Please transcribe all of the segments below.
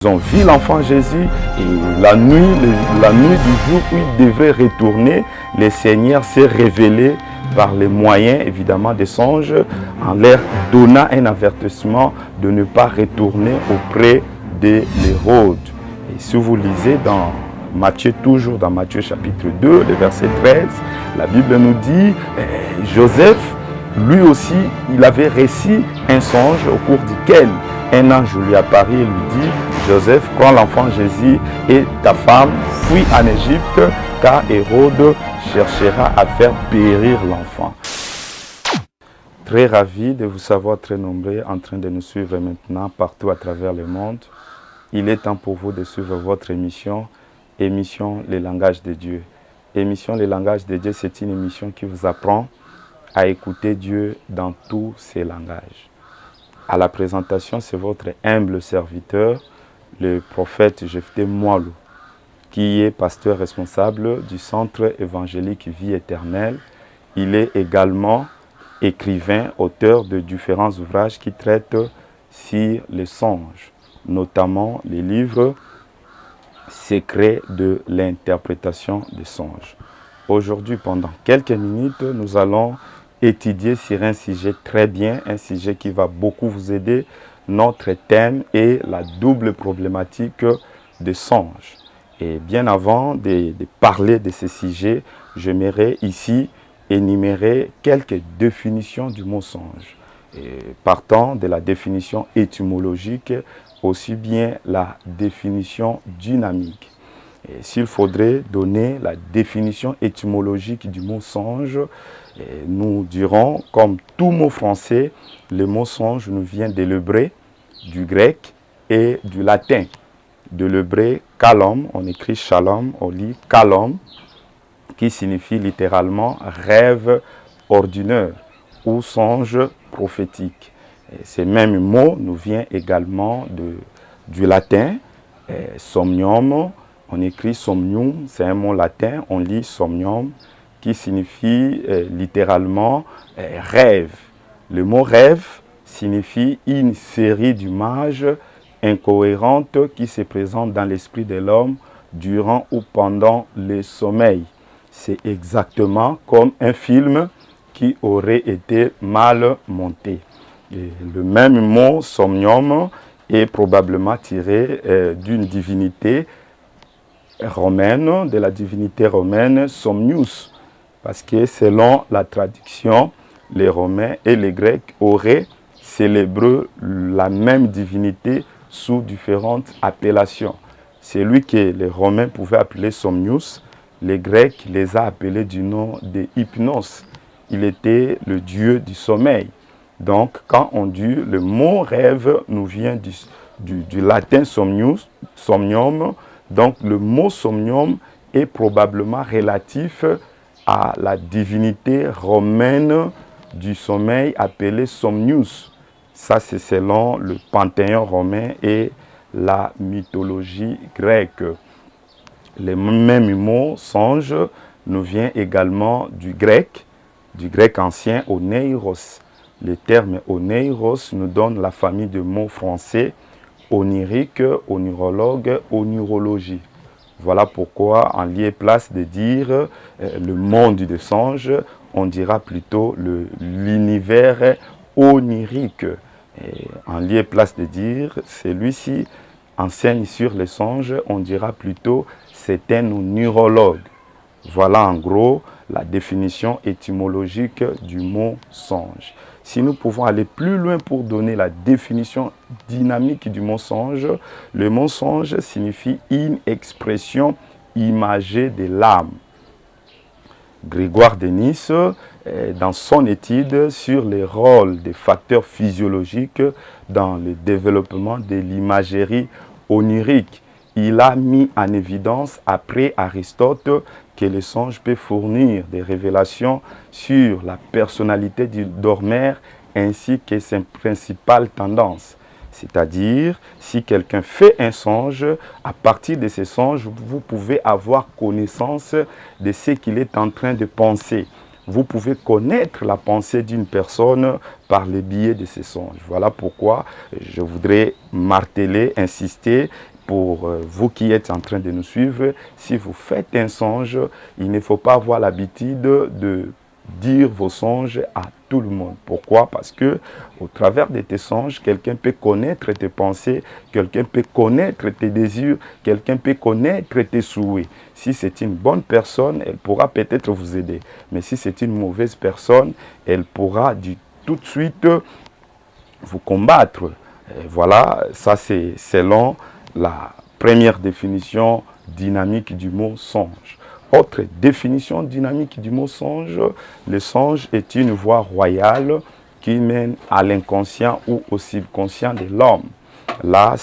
Ils ont vu l'enfant Jésus et la nuit du jour où il devrait retourner, le Seigneur s'est révélé par les moyens évidemment des songes en leur donnant un avertissement de ne pas retourner auprès de l'Hérode. Et si vous lisez dans Matthieu, toujours dans Matthieu chapitre 2, le verset 13, la Bible nous dit Joseph, lui aussi, il avait reçu un songe au cours duquel un ange lui apparut et lui dit Joseph, prends l'enfant Jésus et ta femme, fuis en Égypte, car Hérode cherchera à faire périr l'enfant. Très ravi de vous savoir très nombreux en train de nous suivre maintenant partout à travers le monde. Il est temps pour vous de suivre votre émission Le Langage de Dieu. Émission Le Langage de Dieu, c'est une émission qui vous apprend à écouter Dieu dans tous ses langages. À la présentation, c'est votre humble serviteur, le prophète Jephté Moalou, qui est pasteur responsable du centre évangélique Vie Éternelle. Il est également écrivain, auteur de différents ouvrages qui traitent sur les songes, notamment les livres Secrets de l'interprétation des songes. Aujourd'hui, pendant quelques minutes, nous allons étudier sur un sujet très bien, un sujet qui va beaucoup vous aider. Notre thème est la double problématique des songes. Et bien avant de parler de ce sujet, j'aimerais ici énumérer quelques définitions du mot songe. Et partant de la définition étymologique, aussi bien la définition dynamique. Et s'il faudrait donner la définition étymologique du mot songe, nous dirons, comme tout mot français, le mot songe nous vient de l'hébreu, du grec et du latin. De l'hébreu, kalom, on écrit shalom, on lit kalom, qui signifie littéralement rêve ordinaire ou songe prophétique. Et ce même mot nous vient également du latin, somnium, on écrit somnium, c'est un mot latin, on lit somnium, qui signifie littéralement rêve. Le mot rêve signifie une série d'images incohérentes qui se présentent dans l'esprit de l'homme durant ou pendant le sommeil. C'est exactement comme un film qui aurait été mal monté. Et le même mot somnium est probablement tiré d'une divinité romaine, de la divinité romaine Somnius. Parce que selon la traduction, les Romains et les Grecs auraient célébré la même divinité sous différentes appellations. Celui que les Romains pouvaient appeler Somnius, les Grecs les a appelés du nom de Hypnos. Il était le dieu du sommeil. Donc, quand on dit le mot rêve nous vient du latin somnium. Donc, le mot somnium est probablement relatif à la divinité romaine du sommeil appelée Somnius. Ça, c'est selon le panthéon romain et la mythologie grecque. Le même mot songe nous vient également du grec ancien oneiros. Le terme oneiros nous donne la famille de mots français onirique, onirologue, onirologie. Voilà pourquoi, en lieu et place de dire le monde des songes, on dira plutôt l'univers onirique. Et en lieu et place de dire celui-ci enseigne sur les songes, on dira plutôt c'est un neurologue. Voilà en gros la définition étymologique du mot songe. Si nous pouvons aller plus loin pour donner la définition dynamique du mot songe, le mot songe signifie une expression imagée de l'âme. Grégoire de Nice, dans son étude sur les rôles des facteurs physiologiques dans le développement de l'imagerie onirique, il a mis en évidence, après Aristote, que le songe peut fournir des révélations sur la personnalité du dormeur ainsi que ses principales tendances. C'est-à-dire, si quelqu'un fait un songe, à partir de ce songe, vous pouvez avoir connaissance de ce qu'il est en train de penser. vous pouvez connaître la pensée d'une personne par le biais de ces songes. Voilà pourquoi je voudrais marteler, insister pour vous qui êtes en train de nous suivre. Si vous faites un songe, il ne faut pas avoir l'habitude de dire vos songes à tout le monde. Pourquoi? Parce que au travers de tes songes, quelqu'un peut connaître tes pensées, quelqu'un peut connaître tes désirs, quelqu'un peut connaître tes souhaits. Si c'est une bonne personne, elle pourra peut-être vous aider. Mais si c'est une mauvaise personne, elle pourra tout de suite vous combattre. Et voilà, ça c'est selon la première définition dynamique du mot songe. Autre définition dynamique du mot songe, le songe est une voie royale qui mène à l'inconscient ou au subconscient de l'homme. Là,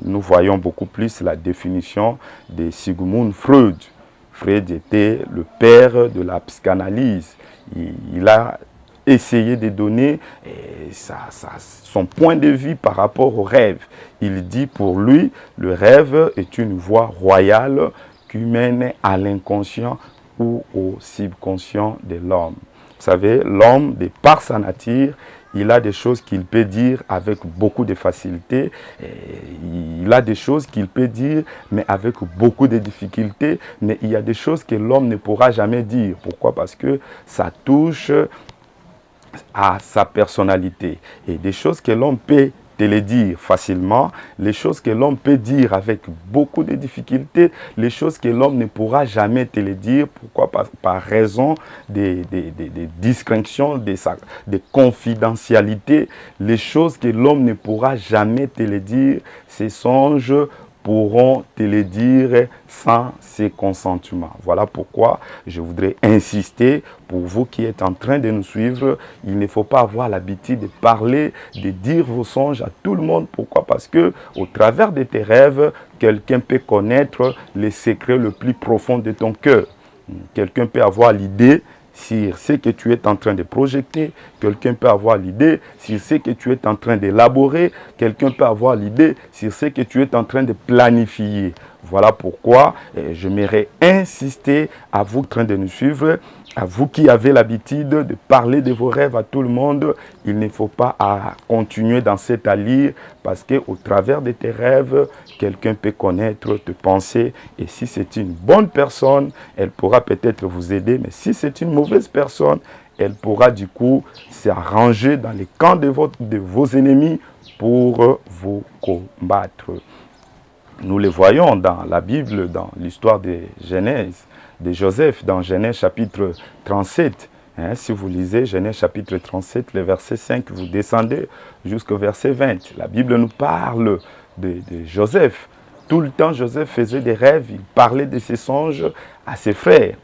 nous voyons beaucoup plus la définition de Sigmund Freud. Freud était le père de la psychanalyse. Il a essayé de donner son point de vue par rapport au rêve. Il dit pour lui, le rêve est une voie royale qui mène à l'inconscient ou au subconscient de l'homme. Vous savez, l'homme, de par sa nature, il a des choses qu'il peut dire avec beaucoup de facilité. Il a des choses qu'il peut dire, mais avec beaucoup de difficultés. Mais il y a des choses que l'homme ne pourra jamais dire. Pourquoi? Parce que ça touche à sa personnalité. Et des choses que l'homme peut te les dire facilement, les choses que l'homme peut dire avec beaucoup de difficultés, les choses que l'homme ne pourra jamais te les dire. Pourquoi? Par raison des distinctions, des confidentialités, les choses que l'homme ne pourra jamais te les dire, ces songes pourront te les dire sans ses consentements. Voilà pourquoi je voudrais insister pour vous qui êtes en train de nous suivre. Il ne faut pas avoir l'habitude de parler, de dire vos songes à tout le monde. Pourquoi? Parce que au travers de tes rêves, quelqu'un peut connaître les secrets le plus profond de ton cœur. Quelqu'un peut avoir l'idée sur ce que tu es en train de projeter, quelqu'un peut avoir l'idée sur ce que tu es en train d'élaborer, quelqu'un peut avoir l'idée sur ce que tu es en train de planifier. Voilà pourquoi j'aimerais insister à vous en train de nous suivre, à vous qui avez l'habitude de parler de vos rêves à tout le monde. Il ne faut pas continuer dans cette allure parce qu'au travers de tes rêves, quelqu'un peut connaître tes pensées. Et si c'est une bonne personne, elle pourra peut-être vous aider. Mais si c'est une mauvaise personne, elle pourra du coup s'arranger dans les camps de vos ennemis pour vous combattre. Nous le voyons dans la Bible, dans l'histoire de Genèse, de Joseph, dans Genèse chapitre 37. Si vous lisez Genèse chapitre 37, le verset 5, vous descendez jusqu'au verset 20. La Bible nous parle de Joseph. Tout le temps, Joseph faisait des rêves, il parlait de ses songes à ses frères.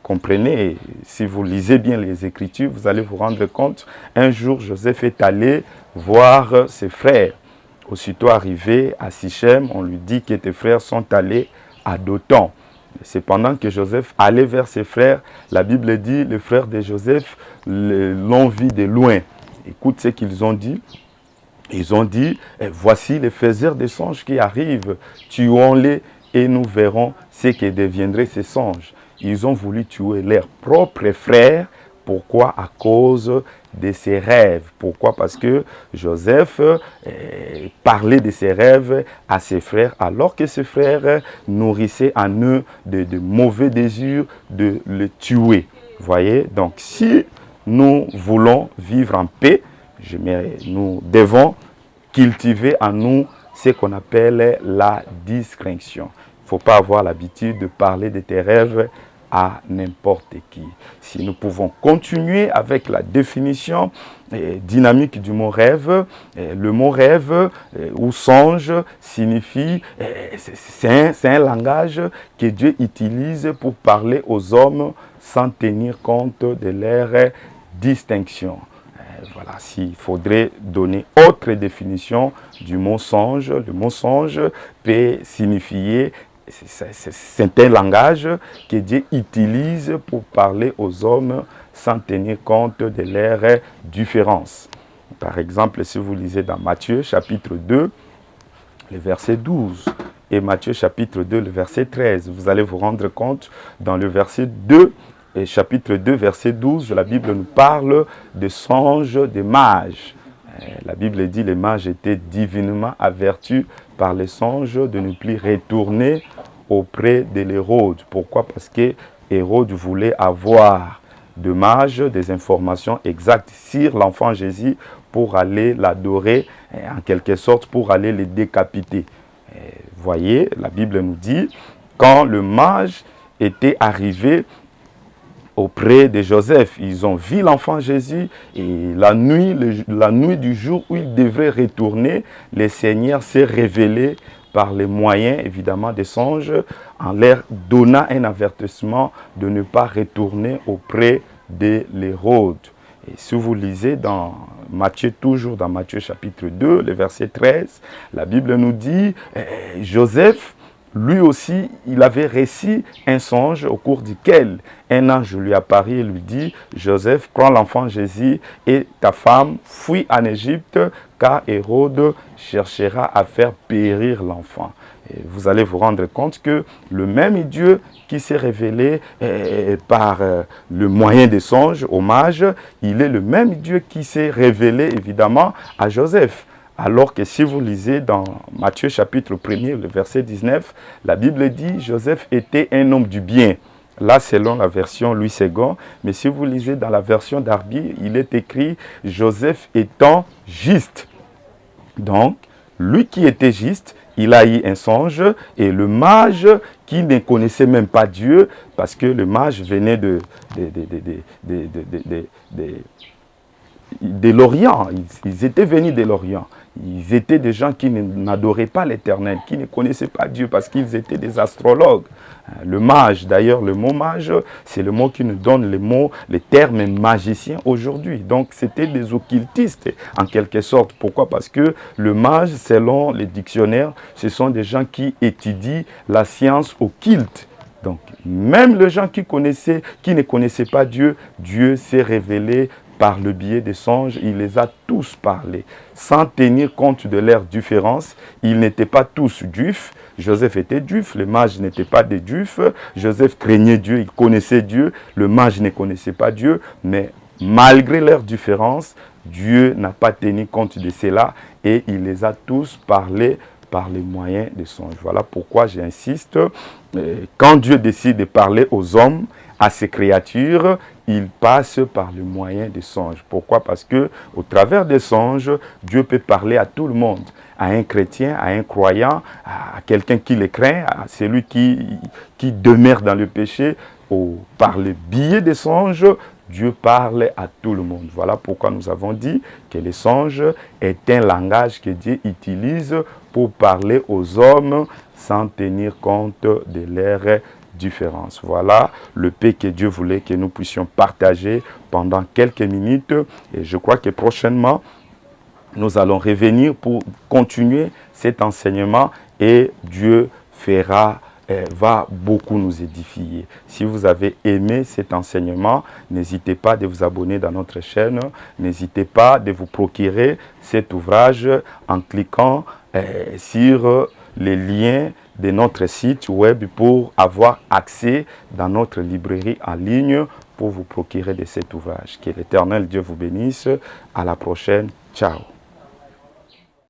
Comprenez, si vous lisez bien les Écritures, vous allez vous rendre compte, un jour, Joseph est allé voir ses frères. Aussitôt arrivé à Sichem, on lui dit que tes frères sont allés à Dothan. C'est pendant que Joseph allait vers ses frères, la Bible dit, les frères de Joseph l'ont vu de loin. Écoute ce qu'ils ont dit. Ils ont dit, voici les faiseurs de songes qui arrivent, tuons-les et nous verrons ce que deviendraient ces songes. Ils ont voulu tuer leurs propres frères. Pourquoi? À cause de ses rêves. Pourquoi? Parce que Joseph parlait de ses rêves à ses frères, alors que ses frères nourrissaient en eux de mauvais désirs de le tuer. Voyez? Donc, si nous voulons vivre en paix, nous devons cultiver en nous ce qu'on appelle la discrétion. Il ne faut pas avoir l'habitude de parler de tes rêves à n'importe qui. Si nous pouvons continuer avec la définition dynamique du mot rêve, le mot rêve ou songe signifie, c'est un langage que Dieu utilise pour parler aux hommes sans tenir compte de leur distinction. Voilà, s'il faudrait donner autre définition du mot songe, le mot songe peut signifier, c'est un langage que Dieu utilise pour parler aux hommes sans tenir compte de leurs différences. Par exemple, si vous lisez dans Matthieu chapitre 2, le verset 12, et Matthieu chapitre 2, le verset 13, vous allez vous rendre compte, dans le verset 2, chapitre 2, verset 12, la Bible nous parle de songes des mages. La Bible dit que les mages étaient divinement avertis par les songes de ne plus retourner auprès de l'Hérode. Pourquoi? Parce que Hérode voulait avoir de mages des informations exactes sur l'enfant Jésus pour aller l'adorer, en quelque sorte pour aller le décapiter. Voyez, la Bible nous dit, quand le mage était arrivé auprès de Joseph, ils ont vu l'enfant Jésus et la nuit du jour où il devrait retourner, le Seigneur s'est révélé par les moyens, évidemment, des songes, en leur donnant un avertissement de ne pas retourner auprès de l'Hérode. Et si vous lisez dans Matthieu, toujours dans Matthieu chapitre 2, le verset 13, la Bible nous dit, Joseph, lui aussi, il avait reçu un songe au cours duquel un ange lui apparut et lui dit, Joseph, prends l'enfant Jésus et ta femme, fuis en Égypte, car Hérode cherchera à faire périr l'enfant. Vous allez vous rendre compte que le même Dieu qui s'est révélé par le moyen des songes aux mages, il est le même Dieu qui s'est révélé évidemment à Joseph. Alors que si vous lisez dans Matthieu chapitre 1er, le verset 19, la Bible dit Joseph était un homme du bien. Là, selon la version Louis II, mais si vous lisez dans la version d'Arby, il est écrit Joseph étant juste. Donc, lui qui était juste, il a eu un songe et le mage qui ne connaissait même pas Dieu, parce que le mage venait de l'Orient, ils étaient venus de l'Orient. Ils étaient des gens qui n'adoraient pas l'Éternel, qui ne connaissaient pas Dieu parce qu'ils étaient des astrologues. Le mage, d'ailleurs, le mot mage, c'est le mot qui nous donne les termes magiciens aujourd'hui. Donc, c'était des occultistes, en quelque sorte. Pourquoi? Parce que le mage, selon les dictionnaires, ce sont des gens qui étudient la science occulte. Donc, même les gens qui ne connaissaient pas Dieu, Dieu s'est révélé par le biais des songes, il les a tous parlé, sans tenir compte de leurs différences. Ils n'étaient pas tous juifs. Joseph était juif, les mages n'étaient pas des juifs. Joseph craignait Dieu, il connaissait Dieu. Le mage ne connaissait pas Dieu, mais malgré leurs différences, Dieu n'a pas tenu compte de cela et il les a tous parlé par les moyens des songes. Voilà pourquoi j'insiste, quand Dieu décide de parler aux hommes, à ses créatures, il passe par le moyen des songes. Pourquoi? Parce que au travers des songes, Dieu peut parler à tout le monde, à un chrétien, à un croyant, à quelqu'un qui le craint, à celui qui demeure dans le péché. Par le biais des songes, Dieu parle à tout le monde. Voilà pourquoi nous avons dit que les songes est un langage que Dieu utilise pour parler aux hommes sans tenir compte de leurs différences. Voilà le paix que Dieu voulait que nous puissions partager pendant quelques minutes. Et je crois que prochainement, nous allons revenir pour continuer cet enseignement et Dieu va beaucoup nous édifier. Si vous avez aimé cet enseignement, n'hésitez pas de vous abonner dans notre chaîne. N'hésitez pas de vous procurer cet ouvrage en cliquant sur les liens de notre site web pour avoir accès dans notre librairie en ligne pour vous procurer de cet ouvrage. Que l'Éternel Dieu vous bénisse. À la prochaine. Ciao.